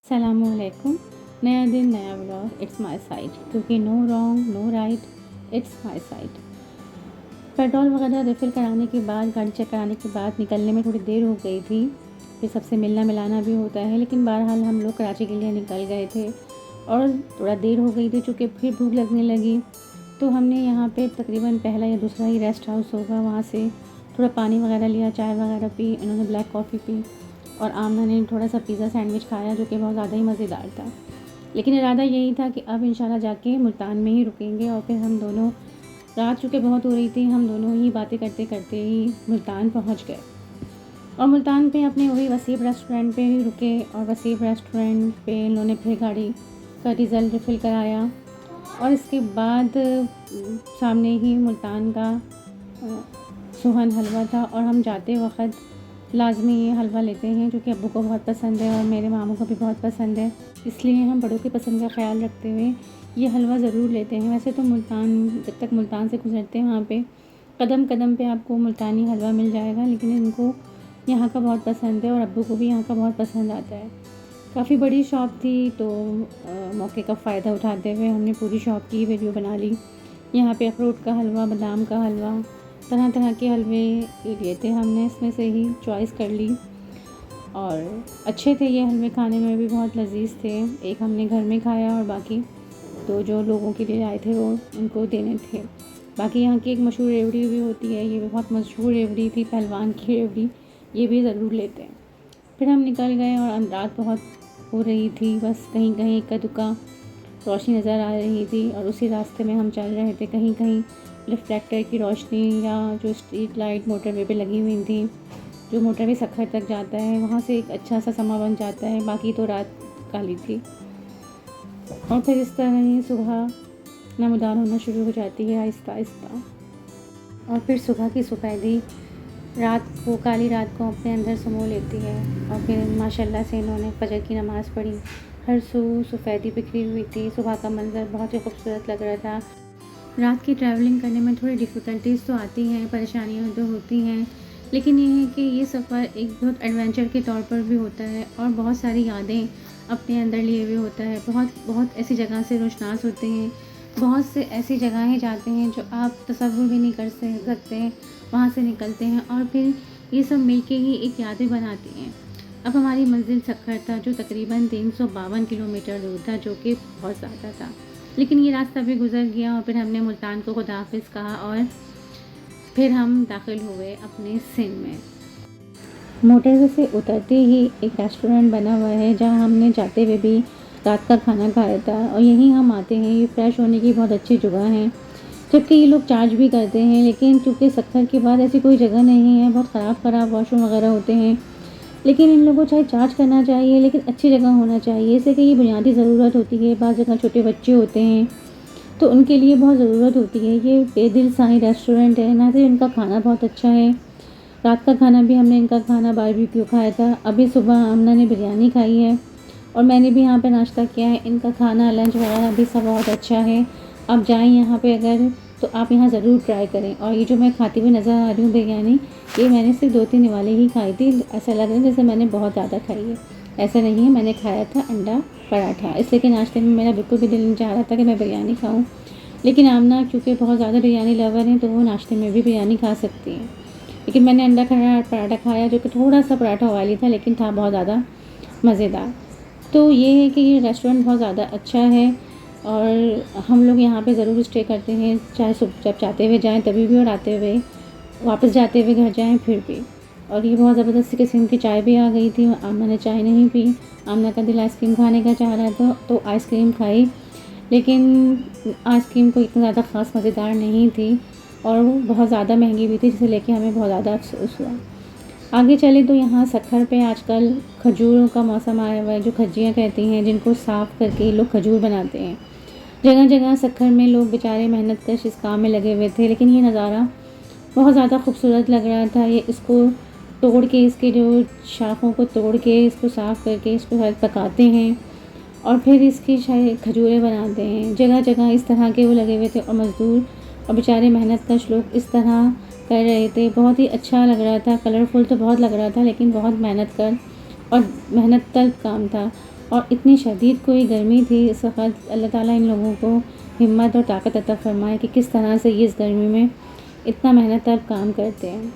अस्सलामुअलैकुम। नया दिन नया व्लॉग, इट्स माय साइड, क्योंकि no wrong no right, it's my side. Petrol वगैरह रिफ़िल कराने के बाद, गाड़ी चेक कराने के बाद निकलने में थोड़ी देर हो गई थी। फिर सबसे मिलना मिलाना भी होता है, लेकिन बहरहाल हम लोग कराची के लिए निकल गए थे और थोड़ा देर हो गई थी। चूँकि फिर भूख लगने लगी तो हमने यहाँ पे तकरीबन पहला या दूसरा ही रेस्ट हाउस होगा, वहाँ से थोड़ा पानी वगैरह लिया, चाय वगैरह पी, इन्होंने ब्लैक कॉफ़ी पी और आमना ने थोड़ा सा पिज़्ज़ा सैंडविच खाया, जो कि बहुत ज़्यादा ही मज़ेदार था। लेकिन इरादा यही था कि अब इंशाल्लाह जाके मुल्तान में ही रुकेंगे और फिर हम दोनों, रात चूँकि बहुत हो रही थी, हम दोनों ही बातें करते करते ही मुल्तान पहुंच गए। और मुल्तान पे अपने वही वसीब रेस्टोरेंट पे ही रुके और वसीब रेस्टोरेंट पे इन्होंने फिर गाड़ी का डीज़ल रिफ़िल कराया और इसके बाद सामने ही मुल्तान का सुहन हलवा था और हम जाते वक्त लाजमी ये हलवा लेते हैं, जो कि अब्बू को बहुत पसंद है और मेरे मामू को भी बहुत पसंद है, इसलिए हम बड़ों की पसंद का ख्याल रखते हुए ये हलवा ज़रूर लेते हैं। वैसे तो मुल्तान, जब तक मुल्तान से गुज़रते हैं वहाँ पे कदम कदम पे आपको मुल्तानी हलवा मिल जाएगा, लेकिन इनको यहाँ का बहुत पसंद है और अब्बू को भी यहाँ का बहुत पसंद आता है। काफ़ी बड़ी शॉप थी, तो मौके का फ़ायदा उठाते हुए हमने पूरी शॉप की वीडियो बना ली। यहाँ पे अखरोट का हलवा, बादाम का हलवा, तरह तरह के हलवे लिए थे हमने, इसमें से ही चॉइस कर ली और अच्छे थे ये हलवे, खाने में भी बहुत लजीज थे। एक हमने घर में खाया और बाकी तो जो लोगों के लिए आए थे वो उनको देने थे। बाकी यहाँ की एक मशहूर रेवड़ी भी होती है, ये भी बहुत मशहूर रेवड़ी थी, पहलवान की रेवड़ी, ये भी ज़रूर लेते हैं। फिर हम निकल गए और रात बहुत हो रही थी, बस कहीं कहीं इक्का दुक्का रोशनी नज़र आ रही थी और उसी रास्ते में हम चल रहे थे। कहीं कहीं रिफ्लेक्टर की रोशनी या जो स्ट्रीट लाइट मोटरवे पे लगी हुई थी, जो मोटरवे सखर तक जाता है, वहाँ से एक अच्छा सा समा बन जाता है। बाकी तो रात काली थी और फिर इस तरह ही सुबह नमदार होना शुरू हो जाती है आहिस्ता आहिस्ता। और फिर सुबह की सफ़ेदी रात को, काली रात को अपने अंदर समो लेती है। और फिर माशाल्लाह से इन्होंने फजर की नमाज़ पढ़ी, हर सू सफ़ेदी बिखरी हुई थी। सुबह का मंज़र बहुत ही खूबसूरत लग रहा था। रात की ट्रैवलिंग करने में थोड़ी डिफ़िकल्टीज़ तो आती हैं, परेशानियाँ तो होती हैं, लेकिन ये है कि ये सफ़र एक बहुत एडवेंचर के तौर पर भी होता है और बहुत सारी यादें अपने अंदर लिए हुए होता है। बहुत बहुत ऐसी जगह से रोशनास होते हैं, बहुत से ऐसी जगहें जाते हैं जो आप तसव्वुर भी नहीं कर सकते हैं, वहाँ से निकलते हैं और फिर ये सब मिलके ही एक यादें बनाती हैं। अब हमारी मंजिल सखर था, जो तकरीबन 352 किलोमीटर दूर था, जो कि बहुत ज़्यादा था, लेकिन ये रास्ता भी गुजर गया और फिर हमने मुल्तान को खुदा हाफिज़ कहा और फिर हम दाखिल हो गए अपने सिंध में। मोटरवे से उतरते ही एक रेस्टोरेंट बना हुआ है, जहाँ हमने जाते हुए भी रात का खाना खाया था और यहीं हम आते हैं। ये फ्रेश होने की बहुत अच्छी जगह है, जबकि ये लोग चार्ज भी करते हैं, लेकिन क्योंकि सखर के बाद ऐसी कोई जगह नहीं है, बहुत ख़राब वॉशरूम वगैरह होते हैं, लेकिन इन लोगों को चाहे चार्ज करना चाहिए, लेकिन अच्छी जगह होना चाहिए। इससे कि ये बुनियादी ज़रूरत होती है, बाज़ जगह छोटे बच्चे होते हैं तो उनके लिए बहुत ज़रूरत होती है। ये बेदिल साई रेस्टोरेंट है, ना सिर्फ इनका खाना बहुत अच्छा है, रात का खाना भी हमने इनका खाना बारबेक्यू खाया था। अभी सुबह आमना ने बिरयानी खाई है और मैंने भी यहाँ पे नाश्ता किया है। इनका खाना, लंच वगैरह भी सब बहुत अच्छा है। आप जाएँ यहाँ पे अगर, तो आप यहाँ ज़रूर ट्राई करें। और ये जो मैं खाती हुई नज़र आ रही हूँ बिरयानी, ये मैंने सिर्फ 2-3 वाले ही खाई थी। ऐसा लग रहा है जैसे मैंने बहुत ज़्यादा खाई है, ऐसा नहीं है। मैंने खाया था अंडा पराठा, इसलिए कि नाश्ते में मेरा बिल्कुल भी दिल नहीं चाह रहा था कि मैं बिरयानी खाऊँ, लेकिन आमना क्योंकि बहुत ज़्यादा बिरयानी लवर है तो वो नाश्ते में भी बिरयानी खा सकती है। लेकिन मैंने अंडा पराठा खाया, जो कि थोड़ा सा पराठा ऑयली था, लेकिन था बहुत ज़्यादा मज़ेदार। तो ये है कि ये रेस्टोरेंट बहुत ज़्यादा अच्छा है और हम लोग यहाँ पे ज़रूर स्टे करते हैं, चाहे सुबह जब जाते हुए जाएँ तभी भी और आते हुए, वापस जाते हुए घर जाएँ फिर भी। और ये बहुत ज़बरदस्त किस्म की चाय भी आ गई थी, आमना ने चाय नहीं पी। आमना का दिल आइसक्रीम खाने का चाह रहा था तो आइसक्रीम खाई, लेकिन आइसक्रीम कोई इतना ज़्यादा ख़ास मज़ेदार नहीं थी और वो बहुत ज़्यादा महंगी भी थी, जिसे लेके हमें बहुत ज़्यादा अफसोस हुआ। आगे चले तो यहाँ सखर पे आजकल खजूरों का मौसम आया हुआ है, जो खज्जियाँ कहती हैं, जिनको साफ़ करके लोग खजूर बनाते हैं। जगह जगह सखर में लोग बेचारे मेहनत कश इस काम में लगे हुए थे, लेकिन ये नज़ारा बहुत ज़्यादा खूबसूरत लग रहा था। ये इसको तोड़ के, इसके जो शाखों को तोड़ के, इसको साफ़ करके इसको शायद पकाते हैं और फिर इसकी शायद खजूरें बनाते हैं। जगह जगह इस तरह के वो लगे हुए थे और मज़दूर और बेचारे मेहनत कश लोग इस तरह कर रहे थे। बहुत ही अच्छा लग रहा था, कलरफुल तो बहुत लग रहा था, लेकिन बहुत मेहनत कर और मेहनत तलब काम था। और इतनी शदीद कोई गर्मी थी इस वक़्त। अल्लाह ताला इन लोगों को हिम्मत और ताकत अता फ़रमाए कि किस तरह से ये इस गर्मी में इतना मेहनत कर काम करते हैं।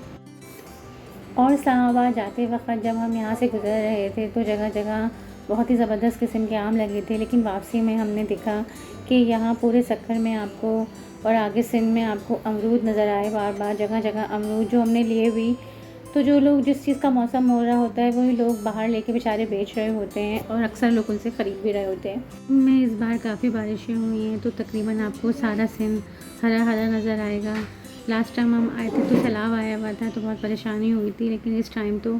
और इस्लामाबाद जाते वक़्त जब हम यहाँ से गुज़र रहे थे तो जगह जगह बहुत ही ज़बरदस्त किस्म के आम लगे थे, लेकिन वापसी में हमने देखा कि यहाँ पूरे सक्कर में आपको और आगे सिंध में आपको अमरूद नज़र आए बार बार, जगह जगह अमरूद जो हमने लिए भी। तो जो लोग जिस चीज़ का मौसम हो रहा होता है वही लोग बाहर लेके बेचारे बेच रहे होते हैं और अक्सर लोग उनसे ख़रीद भी रहे होते हैं। में इस बार काफ़ी बारिशें हुई हैं तो तकरीबन आपको सारा सिंध हरा हरा नज़र आएगा। लास्ट टाइम हम आए थे तो सैलाब आया हुआ था तो बहुत परेशानी हुई थी, लेकिन इस टाइम तो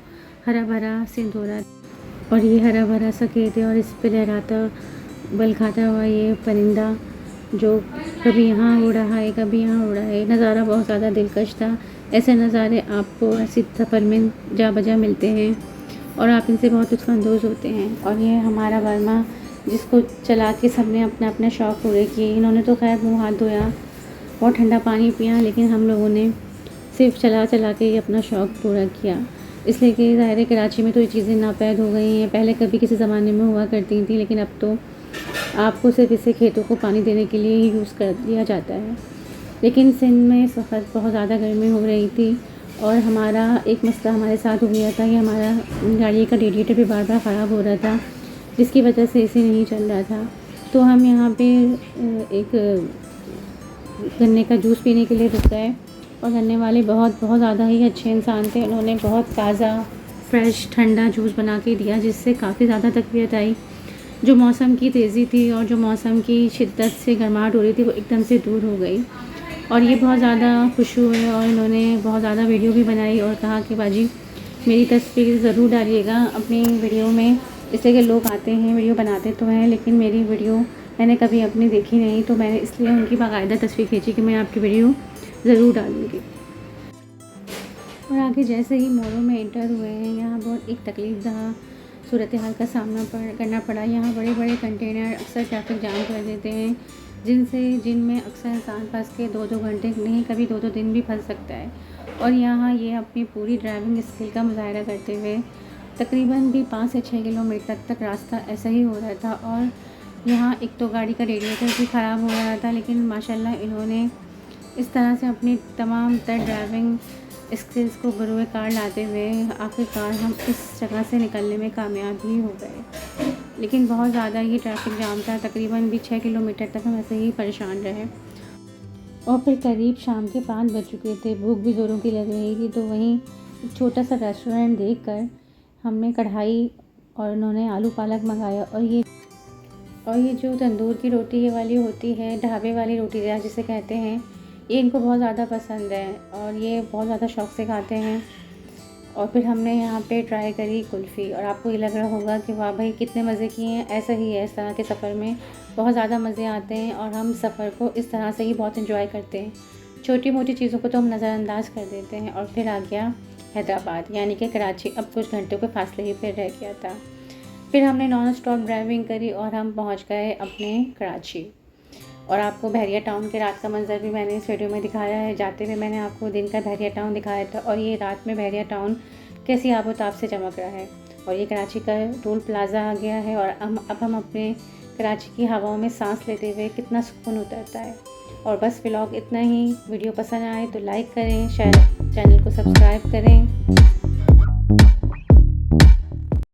हरा भरा सिंध हो रहा था। और ये हरा भरा सफ़ेद है और इस पर लहराता बल खाता हुआ ये परिंदा जो कभी यहाँ उड़ रहा है कभी यहाँ उड़ रहा है, नज़ारा बहुत ज़्यादा दिलकश था। ऐसे नज़ारे आपको ऐसी सफ़र में जा बजा मिलते हैं और आप इनसे बहुत लुत्फ़अंदोज़ होते हैं। और ये हमारा वर्मा जिसको चला के सबने अपना अपना शौक़ पूरे किए। इन्होंने तो खैर मुँह हाथ धोया, बहुत ठंडा पानी पिया, लेकिन हम लोगों ने सिर्फ चला चला के ये अपना शौक़ पूरा किया। इसलिए कि ज़ाहिर है कराची में तो ये चीज़ें नापैद हो गई हैं। पहले कभी किसी ज़माने में हुआ करती थी, लेकिन अब तो आपको सिर्फ इसे खेतों को पानी देने के लिए ही यूज़ कर लिया जाता है। लेकिन सिंध में इस वक्त बहुत ज़्यादा गर्मी हो रही थी और हमारा एक मसला हमारे साथ हो गया था कि हमारा गाड़ी का रेडिएटर भी बार बार ख़राब हो रहा था, जिसकी वजह से एसी नहीं चल रहा था। तो हम यहाँ पे एक गन्ने का जूस पीने के लिए रुक गए और गन्ने वाले बहुत ज़्यादा ही अच्छे इंसान थे। उन्होंने बहुत ताज़ा फ्रेश ठंडा जूस बना के दिया, जिससे काफ़ी ज़्यादा तकवीत आई। जो मौसम की तेज़ी थी और जो मौसम की शिद्दत से गर्माहट हो रही थी वो एकदम से दूर हो गई और ये बहुत ज़्यादा खुश हुए और इन्होंने बहुत ज़्यादा वीडियो भी बनाई और कहा कि बाजी मेरी तस्वीर ज़रूर डालिएगा अपनी वीडियो में। इसलिए कि लोग आते हैं वीडियो बनाते तो हैं, लेकिन मेरी वीडियो मैंने कभी अपनी देखी नहीं, तो मैंने इसलिए उनकी बाकायदा तस्वीर खींची कि मैं आपकी वीडियो ज़रूर डालूँगी। और आगे जैसे ही मोरों में एंटर हुए हैं, यहाँ बहुत एक तकलीफ़दह सूरत हाल का सामना करना पड़ा। यहाँ बड़े बड़े कंटेनर अक्सर ट्रैफिक जाम कर देते हैं, जिनमें अक्सर इंसान फंस के 2-2 घंटे नहीं कभी 2-2 दिन भी फंस सकता है। और यहाँ ये अपनी पूरी ड्राइविंग स्किल का मुजाहरा करते हुए तकरीबन भी 5 से 6 किलोमीटर तक रास्ता ऐसा ही हो रहा था। और यहाँ एक तो गाड़ी का रेडिएटर भी ख़राब हो रहा था, लेकिन माशाल्लाह इन्होंने इस तरह से अपनी तमाम तर ड्राइविंग स्किल्स को बरूए कार लाते हुए आखिरकार हम इस जगह से निकलने में कामयाब ही हो गए। लेकिन बहुत ज़्यादा ही ट्रैफिक जाम था, तकरीबन भी 6 किलोमीटर तक हम ऐसे ही परेशान रहे। और फिर करीब शाम के 5 बज चुके थे, भूख भी ज़ोरों की लग रही थी, तो वहीं एक छोटा सा रेस्टोरेंट देखकर हमने कढ़ाई और उन्होंने आलू पालक मंगाया। और ये जो तंदूर की रोटी ये वाली होती है, ढाबे वाली रोटी जिसे कहते हैं, ये इनको बहुत ज़्यादा पसंद है और ये बहुत ज़्यादा शौक़ से खाते हैं। और फिर हमने यहाँ पे ट्राई करी कुल्फ़ी और आपको ये लग रहा होगा कि वाह भाई कितने मज़े किए हैं। ऐसा ही है, इस तरह के सफ़र में बहुत ज़्यादा मज़े आते हैं और हम सफ़र को इस तरह से ही बहुत एंजॉय करते हैं। छोटी मोटी चीज़ों को तो हम नज़रअंदाज कर देते हैं। और फिर आ गया हैदराबाद, यानी कि कराची अब कुछ घंटों के फासले ही पर रह गया था। फिर हमने नॉन स्टॉप ड्राइविंग करी और हम पहुँच गए अपने कराची। और आपको बहरिया टाउन के रात का मंज़र भी मैंने इस वीडियो में दिखाया है। जाते हुए मैंने आपको दिन का बहरिया टाउन दिखाया था और ये रात में बहरिया टाउन कैसी आबोताब से चमक रहा है। और ये कराची का टोल प्लाज़ा आ गया है और अब हम अपने कराची की हवाओं में सांस लेते हुए कितना सुकून उतरता है। और बस व्लॉग इतना ही। वीडियो पसंद आए तो लाइक करें, चैनल को सब्सक्राइब करें।